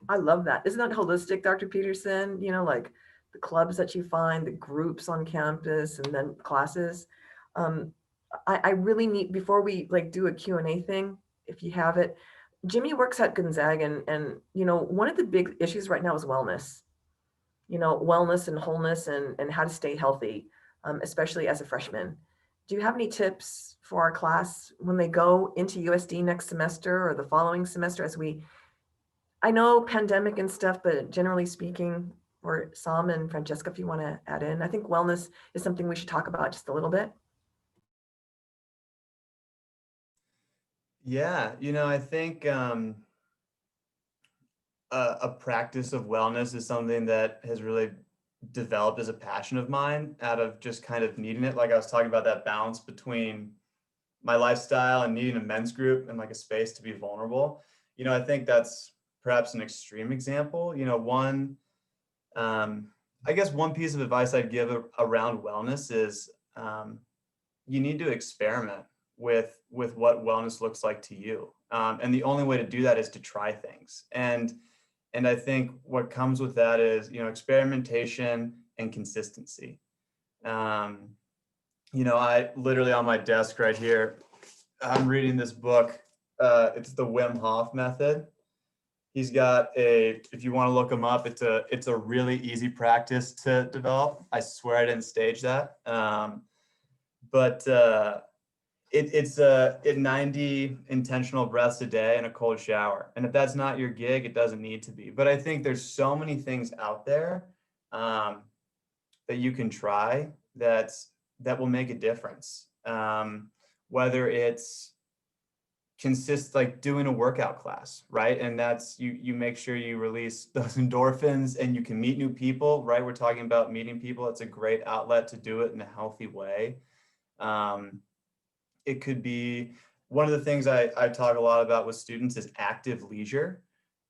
I love that. Isn't that holistic, Dr. Peterson? Like the clubs that you find, the groups on campus, and then classes. I really need, before we like do a Q&A thing, if you have it, Jimmy works at Gonzaga, and one of the big issues right now is wellness. Wellness and wholeness, and how to stay healthy, especially as a freshman. Do you have any tips for our class when they go into USD next semester or the following semester, I know pandemic and stuff, but generally speaking, or Sam and Francesca, if you want to add in, I think wellness is something we should talk about just a little bit. Yeah, I think a practice of wellness is something that has really developed as a passion of mine out of just kind of needing it. Like I was talking about, that balance between my lifestyle and needing a men's group and like a space to be vulnerable. I think that's perhaps an extreme example. I guess one piece of advice I'd give around wellness is you need to experiment with what wellness looks like to you. And the only way to do that is to try things. And I think what comes with that is, experimentation and consistency. I literally, on my desk right here, I'm reading this book. It's the Wim Hof method. He's got if you want to look him up, it's a really easy practice to develop. I swear I didn't stage that. But it's 90 intentional breaths a day in a cold shower. And if that's not your gig, it doesn't need to be. But I think there's so many things out there that you can try that will make a difference. Whether it's like doing a workout class, right? And that's you make sure you release those endorphins and you can meet new people, right? We're talking about meeting people. It's a great outlet to do it in a healthy way. It could be, one of the things I talk a lot about with students is active leisure.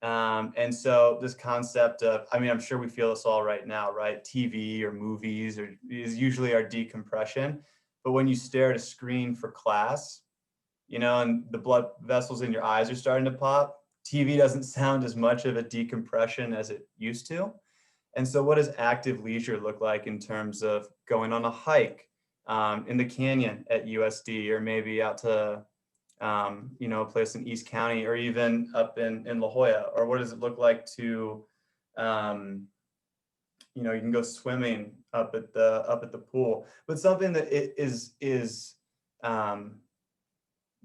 And so this concept of, I'm sure we feel this all right now, right? TV or movies is usually our decompression. But when you stare at a screen for class, and the blood vessels in your eyes are starting to pop, TV doesn't sound as much of a decompression as it used to. And so what does active leisure look like in terms of going on a hike in the canyon at USD, or maybe out to, a place in East County, or even up in La Jolla? Or what does it look like to, you can go swimming up at the pool, but something that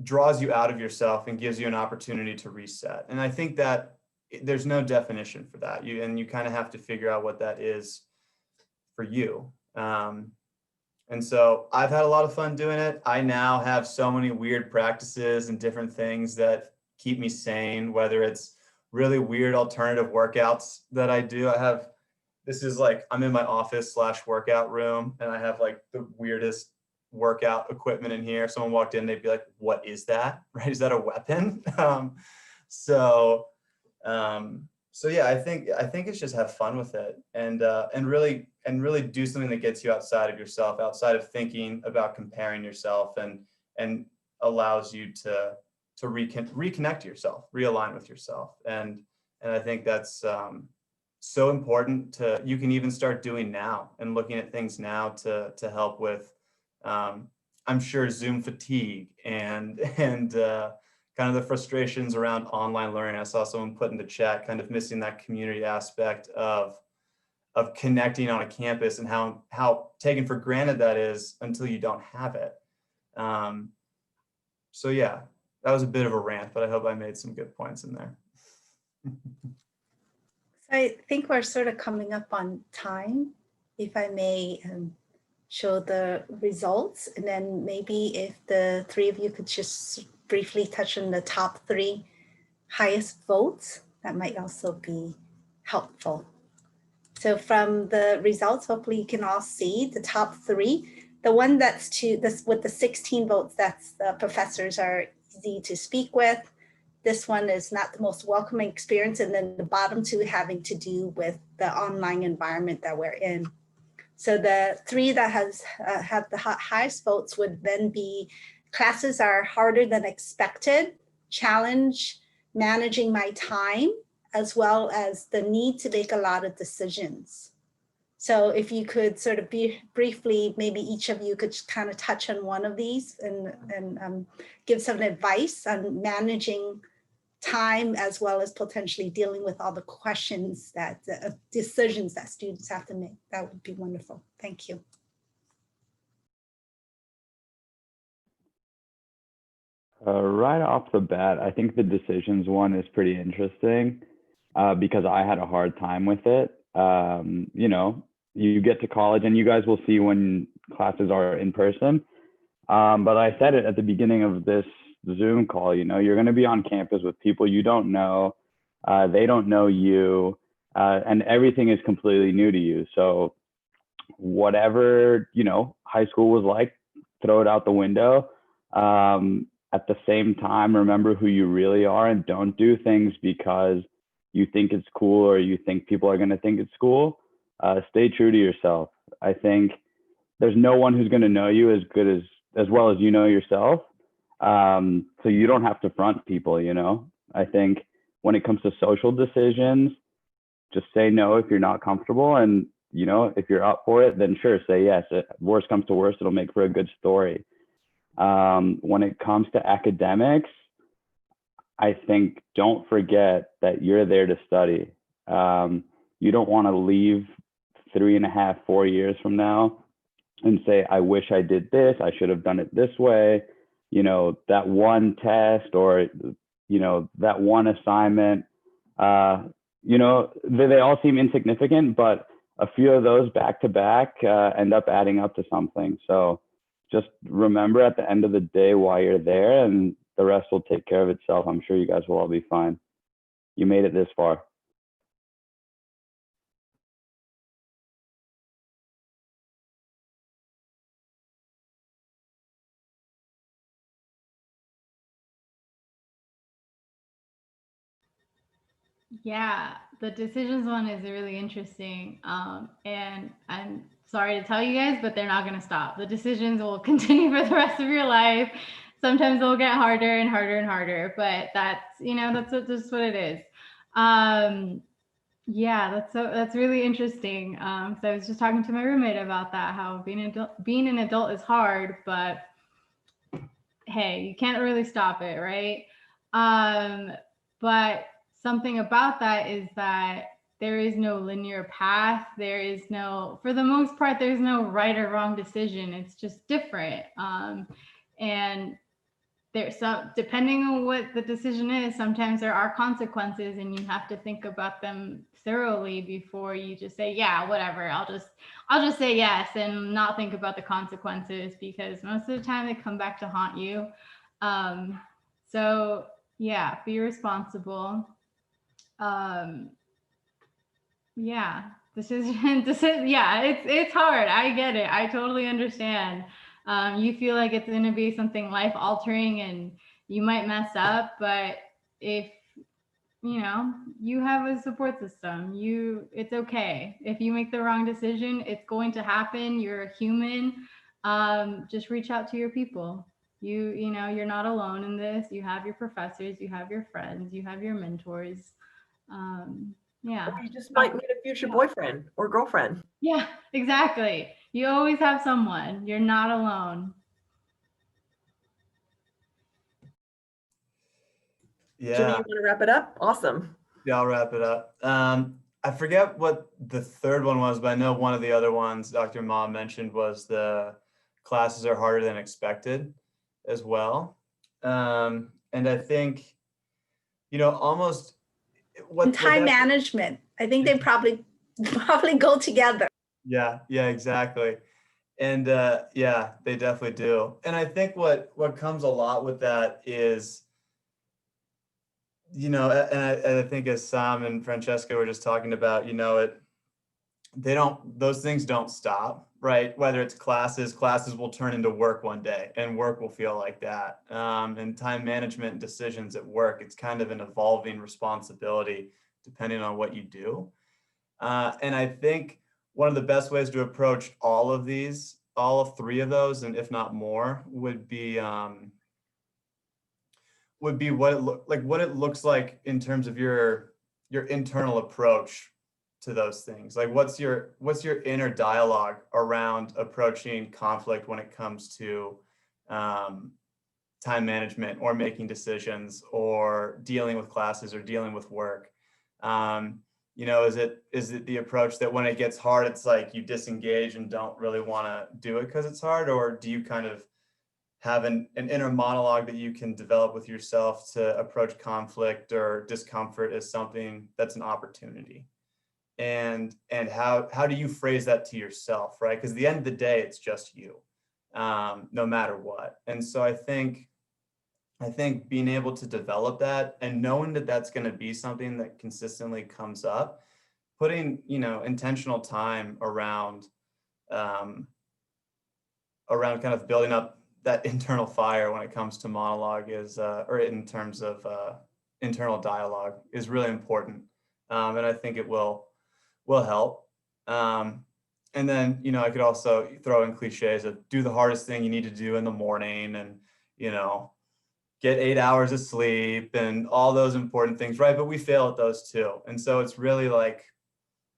draws you out of yourself and gives you an opportunity to reset. And I think that there's no definition for that. You kind of have to figure out what that is for you. And so I've had a lot of fun doing it. I now have so many weird practices and different things that keep me sane, whether it's really weird alternative workouts that I do. This is like, I'm in my office / workout room, and I have like the weirdest workout equipment in here. If someone walked in, they'd be like, what is that? Right? Is that a weapon? So yeah, I think it's just have fun with it, and really do something that gets you outside of yourself, outside of thinking about comparing yourself, and allows you to reconnect yourself, realign with yourself. And I think that's so important you can even start doing now and looking at things now to help with I'm sure Zoom fatigue and kind of the frustrations around online learning. I saw someone put in the chat kind of missing that community aspect of connecting on a campus and how taken for granted that is until you don't have it. So yeah, that was a bit of a rant, but I hope I made some good points in there. So I think we're sort of coming up on time. If I may show the results, and then maybe if the three of you could just briefly touch on the top 3 highest votes, that might also be helpful. So from the results, hopefully you can all see the top 3. The one that's with the 16 votes, that's the professors are easy to speak with. This one is not the most welcoming experience. And then the bottom 2 having to do with the online environment that we're in. So the 3 that have the highest votes would then be classes are harder than expected, challenge managing my time, as well as the need to make a lot of decisions. So if you could sort of briefly, maybe each of you could kind of touch on one of these and give some advice on managing time, as well as potentially dealing with all the questions that decisions that students have to make. That would be wonderful. Thank you. Right off the bat, I think the decisions one is pretty interesting because I had a hard time with it. You know, you get to college and you guys will see when classes are in person. But I said it at the beginning of this Zoom call, you know, you're going to be on campus with people you don't know. They don't know you, and everything is completely new to you. So whatever, you know, high school was like, throw it out the window. At the same time, remember who you really are and don't do things because you think it's cool or you think people are going to think it's cool. Stay true to yourself. I think there's no one who's going to know you as well as you know yourself. So you don't have to front people, you know. I think when it comes to social decisions, just say no if you're not comfortable. And, you know, if you're up for it, then sure, say yes. Worst comes to worst, it'll make for a good story. When it comes to academics, I think don't forget that you're there to study. You don't want to leave 3.5, 4 years from now and say, I wish I did this, I should have done it this way. You know, that one test or, you know, that one assignment, you know, they all seem insignificant, but a few of those back to back end up adding up to something. So just remember at the end of the day why you're there, and the rest will take care of itself. I'm sure you guys will all be fine. You made it this far. Yeah, the decisions one is really interesting. And I'm sorry to tell you guys, but they're not going to stop. The decisions will continue for the rest of your life. Sometimes they'll get harder and harder and harder, but that's, you know, that's what it is. Yeah, that's really interesting. So I was just talking to my roommate about that, how being an adult is hard, but hey, you can't really stop it, right? But something about that is that there is no linear path. There is no, for the most part, there's no right or wrong decision. It's just different. And there's some, depending on what the decision is, sometimes there are consequences and you have to think about them thoroughly before you just say, yeah, whatever, I'll just say yes and not think about the consequences, because most of the time they come back to haunt you. So yeah, be responsible. Yeah, yeah, it's hard. I get it. I totally understand. You feel like it's going to be something life altering and you might mess up, but if you know, you have a support system, it's okay. If you make the wrong decision, it's going to happen. You're a human. Just reach out to your people. You know, you're not alone in this. You have your professors, you have your friends, you have your mentors. Yeah. Or you just might meet a future boyfriend or girlfriend. Yeah, exactly. You always have someone. You're not alone. Jimmy, Yeah. you want to wrap it up? Awesome. Yeah, I'll wrap it up. I forget what the third one was, but I know one of the other ones Dr. Ma mentioned was the classes are harder than expected as well. And I think, almost And time management. I think they probably go together. Yeah, exactly. And yeah, they definitely do. And I think what comes a lot with that is, and I think as Sam and Francesca were just talking about, those things don't stop, right? Whether it's classes will turn into work one day, and work will feel like that. And time management and decisions at work, it's kind of an evolving responsibility depending on what you do. And I think one of the best ways to approach all three of those, and if not more, would be what it looks like in terms of your internal approach to those things. Like what's your inner dialogue around approaching conflict when it comes to time management or making decisions or dealing with classes or dealing with work. Is it the approach that when it gets hard, it's like you disengage and don't really want to do it because it's hard? Or do you kind of have an inner monologue that you can develop with yourself to approach conflict or discomfort as something that's an opportunity? And how do you phrase that to yourself, right? Because at the end of the day, it's just you, no matter what. And so I think being able to develop that and knowing that that's going to be something that consistently comes up, putting, intentional time around kind of building up that internal fire when it comes to monologue or in terms of internal dialogue is really important. And I think it will help. And then, I could also throw in cliches of do the hardest thing you need to do in the morning and, get 8 hours of sleep and all those important things, right? But we fail at those too. And so it's really like,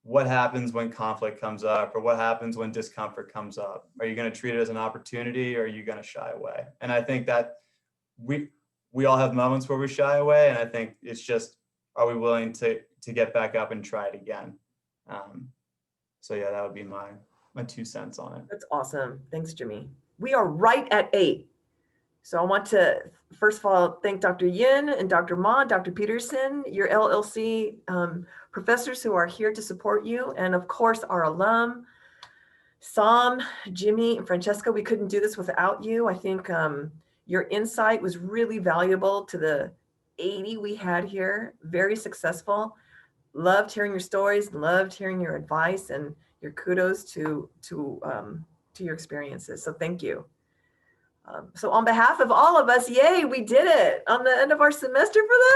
what happens when conflict comes up or what happens when discomfort comes up? Are you going to treat it as an opportunity or are you going to shy away? And I think that we all have moments where we shy away. And I think it's just, are we willing to get back up and try it again? So yeah, that would be my 2 cents on it. That's awesome. Thanks, Jimmy. We are right at 8. So I want to, first of all, thank Dr. Yin and Dr. Ma, Dr. Peterson, your LLC professors who are here to support you. And of course, our alum, Sam, Jimmy, and Francesca. We couldn't do this without you. I think your insight was really valuable to the 80 we had here. Very successful. Loved hearing your stories, loved hearing your advice and your kudos to your experiences. So thank you. So on behalf of all of us, yay, we did it on the end of our semester for the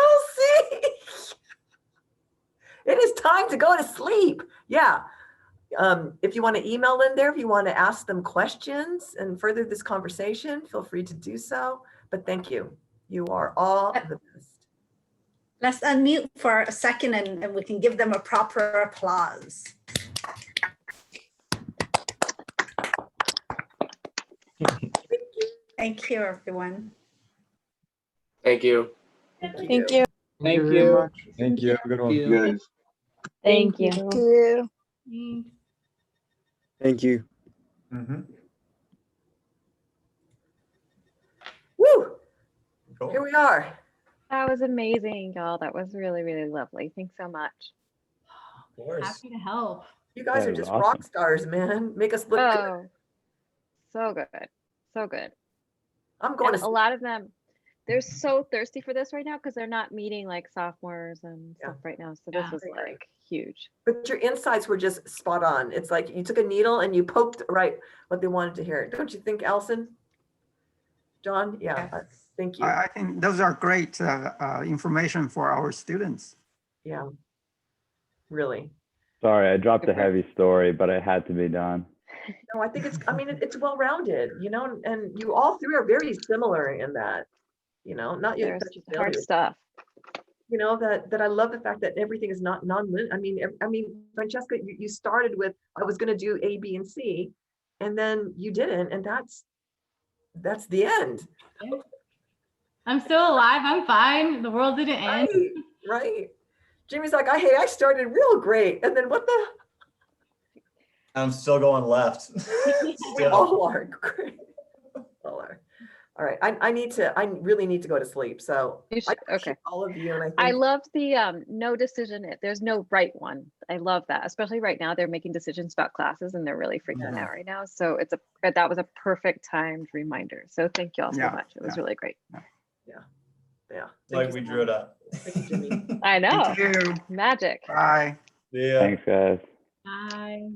LC. It is time to go to sleep. Yeah. If you want to email in there, if you want to ask them questions and further this conversation, feel free to do so. But thank you. You are all the best. Let's unmute for a second and we can give them a proper applause. Thank you, everyone. Thank you. Thank you. Thank you. Thank you. Very much. Thank you. Have a good one. you. Thank you. Thank you. Thanks. Thank you. Mm-hmm. Woo! Cool. Here we are. That was amazing, y'all. That was really, really lovely. Thanks so much. Of course. Happy to help. You guys That are was just awesome. rock stars, man. Make us look good. Oh, so good. So good. I'm going And to a lot of them, they're so thirsty for this right now because they're not meeting like sophomores and stuff right now. So this Yeah. was like huge. But your insights were just spot on. It's like you took a needle and you poked right what they wanted to hear. Don't you think, Allison? John? Yeah. Thank you. I think those are great information for our students. Yeah. Really. Sorry, I dropped a Super. heavy story, but it had to be done. No, I think it's well-rounded, and you all three are very similar in that, not you. There's that you hard failure. stuff. That I love the fact that everything is not non-linear. I mean, Francesca, you started with, I was going to do A, B, and C, and then you didn't. And that's the end. Yeah. I'm still alive. I'm fine. The world didn't end. Right, right. Jimmy's like, hey, I started real great. And then what the? I'm still going left. We Still. all are great. All are. All right. I really need to go to sleep. So You I should- appreciate okay. all of you. And I think love the no decision. There's no right one. I love that, especially right now. They're making decisions about classes and they're really freaking Yeah. out right now. So that was a perfect timed reminder. So thank you all so Yeah, much. It was yeah. really great. yeah. Thank Like you we so drew it much. up. Thank you, Jimmy. I know. Thank you. Magic. Bye. Yeah. Thanks, guys. Bye.